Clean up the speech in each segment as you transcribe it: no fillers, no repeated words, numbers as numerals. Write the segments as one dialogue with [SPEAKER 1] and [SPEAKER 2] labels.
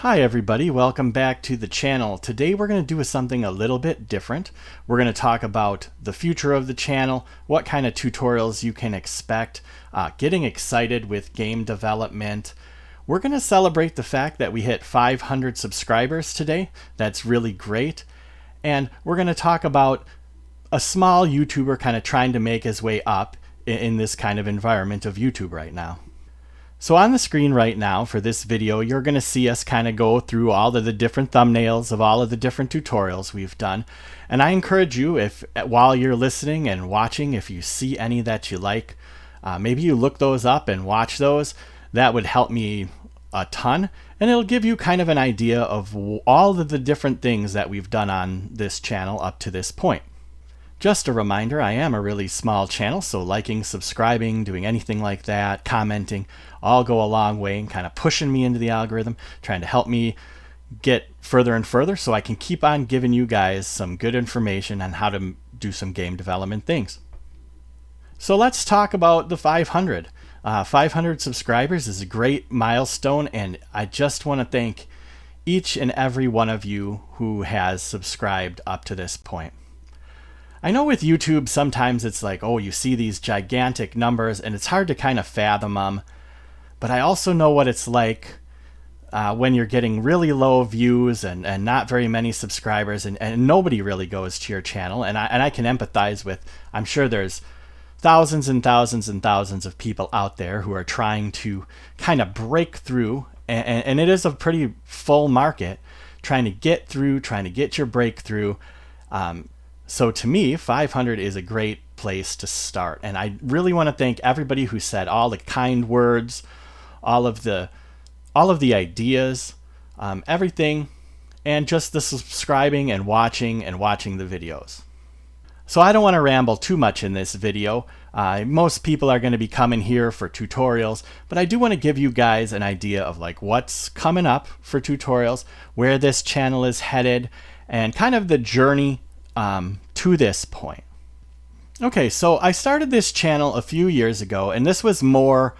[SPEAKER 1] Hi everybody, welcome back to the channel. Today we're going to do something a little bit different. We're going to talk about the future of the channel, what kind of tutorials you can expect, getting excited with game development. We're going to celebrate the fact that we hit 500 subscribers today. That's really great. And we're going to talk about a small YouTuber kind of trying to make his way up in this kind of environment of YouTube right now. So on the screen right now for this video, you're going to see us kind of go through all of the different thumbnails of all of the different tutorials we've done. And I encourage you, if while you're listening and watching, if you see any that you like, maybe you look those up and watch those. That would help me a ton. And it'll give you kind of an idea of all of the different things that we've done on this channel up to this point. Just a reminder, I am a really small channel, so liking, subscribing, doing anything like that, commenting, all go a long way and kind of pushing me into the algorithm, trying to help me get further and further so I can keep on giving you guys some good information on how to do some game development things. So let's talk about the 500. 500 subscribers is a great milestone, and I just want to thank each and every one of you who has subscribed up to this point. I know with YouTube, sometimes it's like, oh, you see these gigantic numbers and it's hard to kind of fathom them. But I also know what it's like when you're getting really low views and not very many subscribers and nobody really goes to your channel. And I can empathize with, I'm sure there's thousands and thousands and thousands of people out there who are trying to kind of break through. And it is a pretty full market, trying to get through, trying to get your breakthrough. So to me, 500 is a great place to start. And I really want to thank everybody who said all the kind words, all of the ideas, everything, and just the subscribing and watching the videos. So I don't want to ramble too much in this video. Most people are going to be coming here for tutorials, but I do want to give you guys an idea of like what's coming up for tutorials, where this channel is headed, and kind of the journey to this point. Okay, so I started this channel a few years ago, and this was more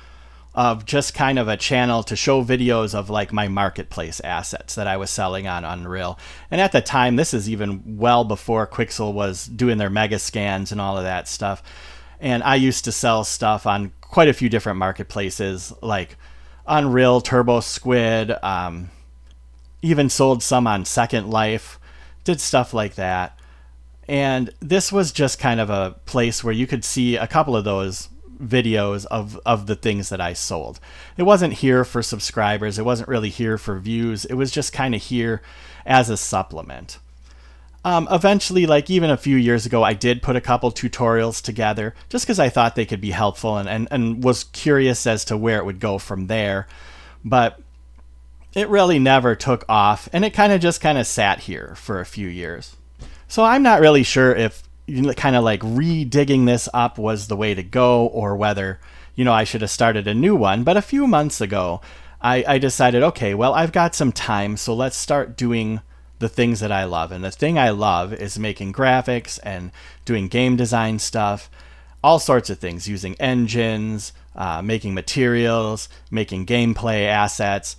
[SPEAKER 1] of just kind of a channel to show videos of like my marketplace assets that I was selling on Unreal. And at the time, this is even well before Quixel was doing their mega scans and all of that stuff. And I used to sell stuff on quite a few different marketplaces like Unreal, Turbo Squid, even sold some on Second Life, did stuff like that. And this was just kind of a place where you could see a couple of those videos of the things that I sold. It wasn't here for subscribers. It wasn't really here for views. It was just kind of here as a supplement. Eventually, like even a few years ago, I did put a couple tutorials together just because I thought they could be helpful and was curious as to where it would go from there. But it really never took off, and it kind of sat here for a few years. So I'm not really sure if kind of like re-digging this up was the way to go, or whether, I should have started a new one. But a few months ago, I decided, okay, well, I've got some time, so let's start doing the things that I love. And the thing I love is making graphics and doing game design stuff, all sorts of things, using engines, making materials, making gameplay assets,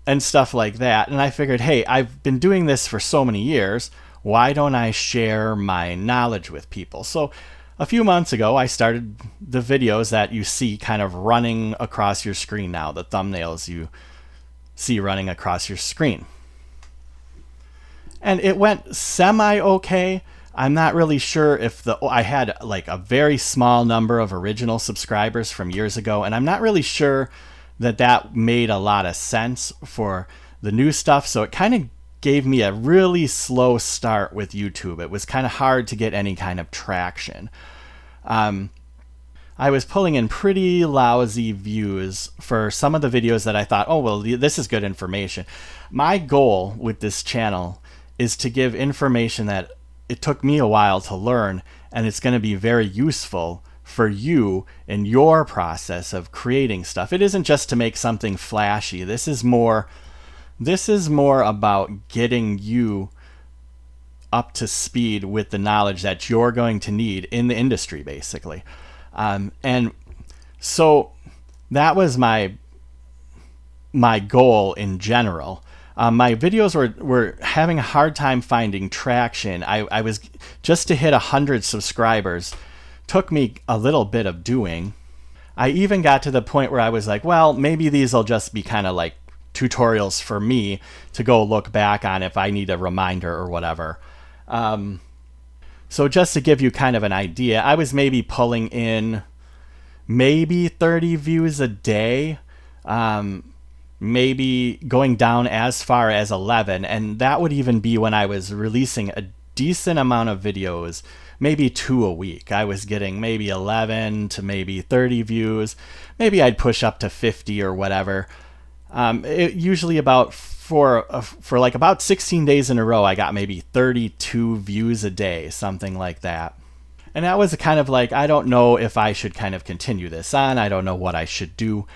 [SPEAKER 1] and stuff like that. And I figured, hey, I've been doing this for so many years. Why don't I share my knowledge with people? So a few months ago, I started the videos that you see kind of running across your screen now, the thumbnails you see running across your screen. And it went semi-okay. I'm not really sure if I had like a very small number of original subscribers from years ago, and I'm not really sure that made a lot of sense for the new stuff. So it kind of gave me a really slow start with YouTube. It was kind of hard to get any kind of traction. I was pulling in pretty lousy views for some of the videos that I thought, oh, well, this is good information. My goal with this channel is to give information that it took me a while to learn, and it's going to be very useful for you in your process of creating stuff. It isn't just to make something flashy. This is more about getting you up to speed with the knowledge that you're going to need in the industry, basically. And so that was my my goal in general. My videos were having a hard time finding traction. I was just to hit 100 subscribers took me a little bit of doing. I even got to the point where I was like, well, maybe these will just be kind of like tutorials for me to go look back on if I need a reminder or whatever. So just to give you kind of an idea, I was maybe pulling in maybe 30 views a day, maybe going down as far as 11, and that would even be when I was releasing a decent amount of videos, maybe 2 a week. I was getting maybe 11 to maybe 30 views. Maybe I'd push up to 50 or whatever. Usually about for like about 16 days in a row, I got maybe 32 views a day, something like that. And that was kind of like, I don't know if I should kind of continue this on. I don't know what I should do.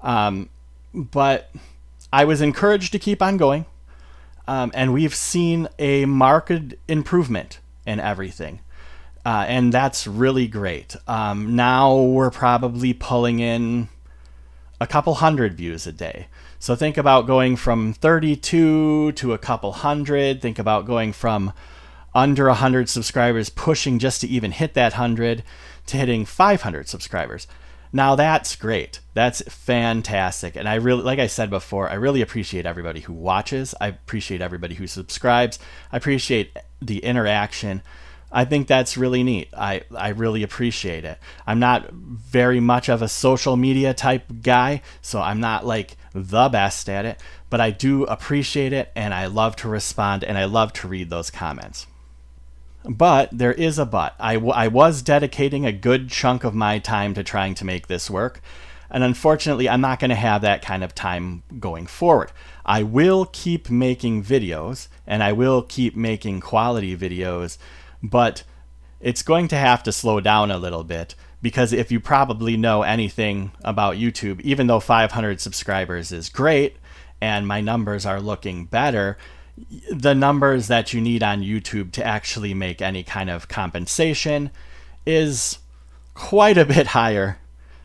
[SPEAKER 1] But I was encouraged to keep on going. And we've seen a marked improvement in everything. And that's really great. Now we're probably pulling in a couple hundred views a day. So think about going from 32 to a couple hundred. Think about going from under 100 subscribers, pushing just to even hit that 100, to hitting 500 subscribers. Now that's great. That's fantastic. And I really, like I said before, I really appreciate everybody who watches. I appreciate everybody who subscribes. I appreciate the interaction. I think that's really neat. I really appreciate it. I'm not very much of a social media type guy, so I'm not like the best at it, but I do appreciate it, and I love to respond, and I love to read those comments. But there is a but. I was dedicating a good chunk of my time to trying to make this work. And unfortunately, I'm not going to have that kind of time going forward. I will keep making videos, and I will keep making quality videos, but it's going to have to slow down a little bit, because if you probably know anything about YouTube, even though 500 subscribers is great and my numbers are looking better, the numbers that you need on YouTube to actually make any kind of compensation is quite a bit higher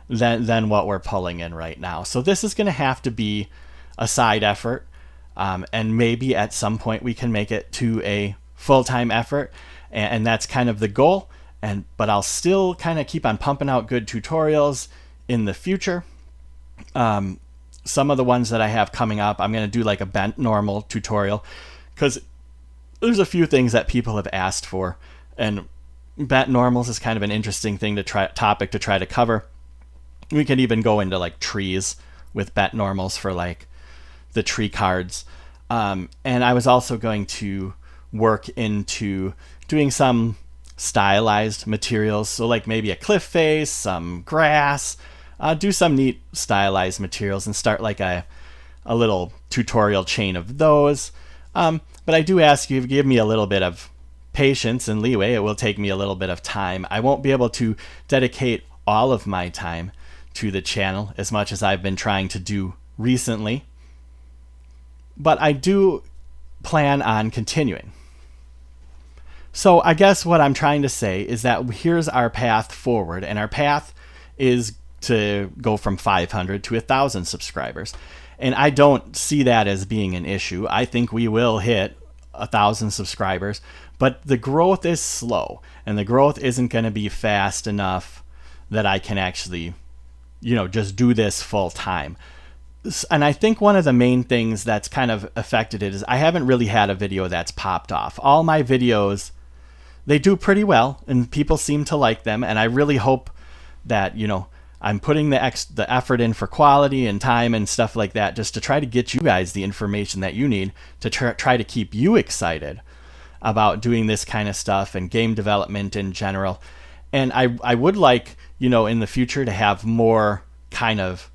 [SPEAKER 1] than what we're pulling in right now. So this is going to have to be a side effort, and maybe at some point we can make it to a full-time effort, and that's kind of the goal. But I'll still kind of keep on pumping out good tutorials in the future. Some of the ones that I have coming up, I'm going to do like a bent normal tutorial, because there's a few things that people have asked for, and bent normals is kind of an interesting topic to try to cover. We can even go into like trees with bent normals for like the tree cards. And I was also going to work into doing some stylized materials, so like maybe a cliff face, some grass, do some neat stylized materials and start like a little tutorial chain of those. But I do ask you to give me a little bit of patience and leeway. It will take me a little bit of time. I won't be able to dedicate all of my time to the channel as much as I've been trying to do recently, but I do plan on continuing. So I guess what I'm trying to say is that here's our path forward, and our path is to go from 500 to 1,000 subscribers. And I don't see that as being an issue. I think we will hit 1,000 subscribers, but the growth is slow, and the growth isn't going to be fast enough that I can actually, just do this full time. And I think one of the main things that's kind of affected it is I haven't really had a video that's popped off. All my videos, they do pretty well, and people seem to like them, and I really hope that, I'm putting the effort in for quality and time and stuff like that, just to try to get you guys the information that you need to try to keep you excited about doing this kind of stuff and game development in general. And I would like, in the future to have more kind of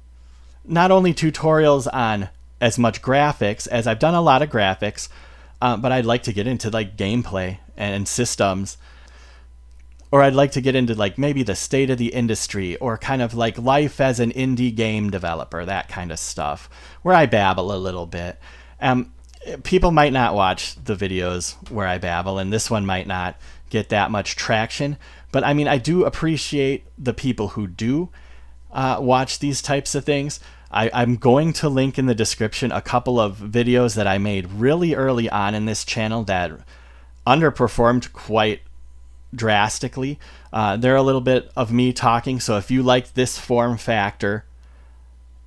[SPEAKER 1] not only tutorials on as much graphics, as I've done a lot of graphics, but I'd like to get into like gameplay and systems, or I'd like to get into like maybe the state of the industry, or kind of like life as an indie game developer, that kind of stuff, where I babble a little bit. People might not watch the videos where I babble, and this one might not get that much traction, but I mean, I do appreciate the people who do watch these types of things. I'm going to link in the description a couple of videos that I made really early on in this channel that underperformed quite drastically. They're a little bit of me talking, so if you like this form factor,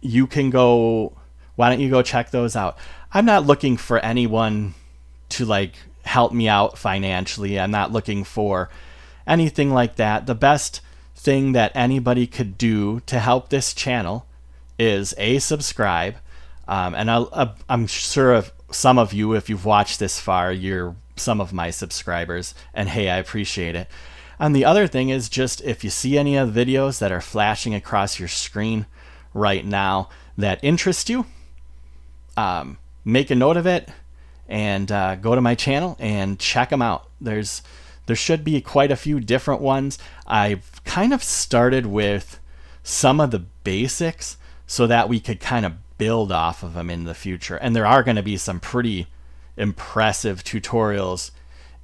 [SPEAKER 1] you can go, why don't you go check those out? I'm not looking for anyone to like help me out financially. I'm not looking for anything like that. The best thing that anybody could do to help this channel is subscribe, and I'm sure of some of you, if you've watched this far, you're some of my subscribers, and hey, I appreciate it. And the other thing is, just if you see any of the videos that are flashing across your screen right now that interest you, make a note of it and go to my channel and check them out. There should be quite a few different ones. I've kind of started with some of the basics so that we could kind of build off of them in the future. And there are going to be some pretty impressive tutorials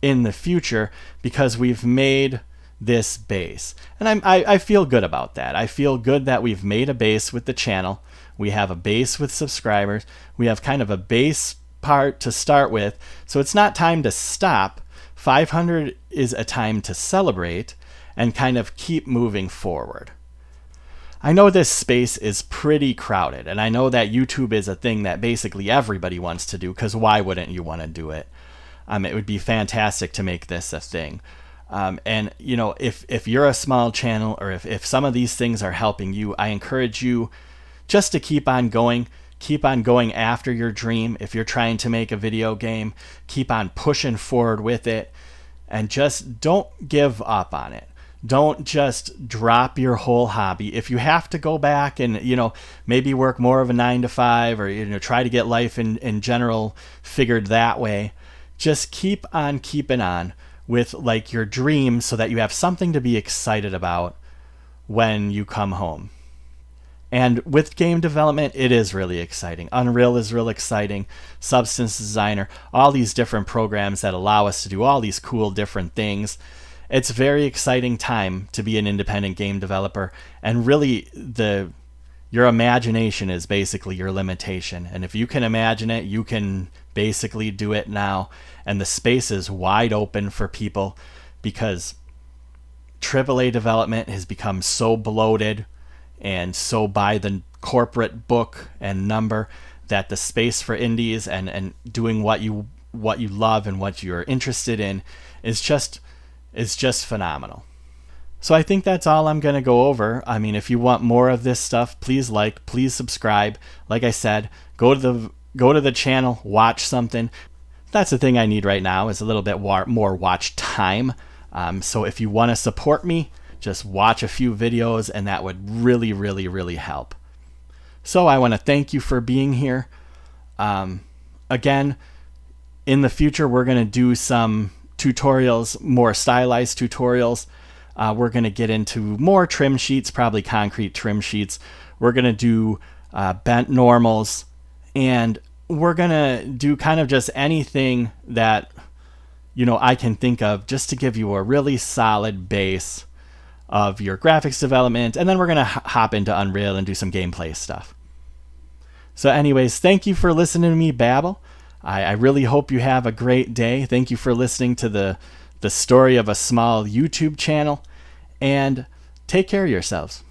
[SPEAKER 1] in the future because we've made this base. And I feel good about that. I feel good that we've made a base with the channel. We have a base with subscribers. We have kind of a base part to start with. So it's not time to stop. 500 is a time to celebrate and kind of keep moving forward. I know this space is pretty crowded, and I know that YouTube is a thing that basically everybody wants to do, because why wouldn't you want to do it? It would be fantastic to make this a thing. And you know, if you're a small channel, or if some of these things are helping you, I encourage you just to keep on going after your dream. If you're trying to make a video game, keep on pushing forward with it, and just don't give up on it. Don't just drop your whole hobby. If you have to go back and, you know, maybe work more of a 9-to-5, or, you know, try to get life in general figured that way, just keep on keeping on with like your dreams so that you have something to be excited about when you come home. And with game development, it is really exciting. Unreal is real exciting. Substance Designer, all these different programs that allow us to do all these cool different things. It's a very exciting time to be an independent game developer, and really your imagination is basically your limitation. And if you can imagine it, you can basically do it now. And the space is wide open for people because AAA development has become so bloated and so by the corporate book and number that the space for indies and doing what you love and what you're interested in is just phenomenal. So I think that's all I'm going to go over. I mean, if you want more of this stuff, please please subscribe. Like I said, go to the channel, watch something. That's the thing I need right now, is a little bit more watch time. So if you want to support me, just watch a few videos, and that would really, really, really help. So I want to thank you for being here. Again, in the future, we're going to do some tutorials, more stylized tutorials. We're going to get into more trim sheets, probably concrete trim sheets. We're going to do bent normals, and we're going to do kind of just anything that, you know, I can think of, just to give you a really solid base of your graphics development. And then we're going to hop into Unreal and do some gameplay stuff. So anyways, thank you for listening to me babble. I really hope you have a great day. Thank you for listening to the story of a small YouTube channel, and take care of yourselves.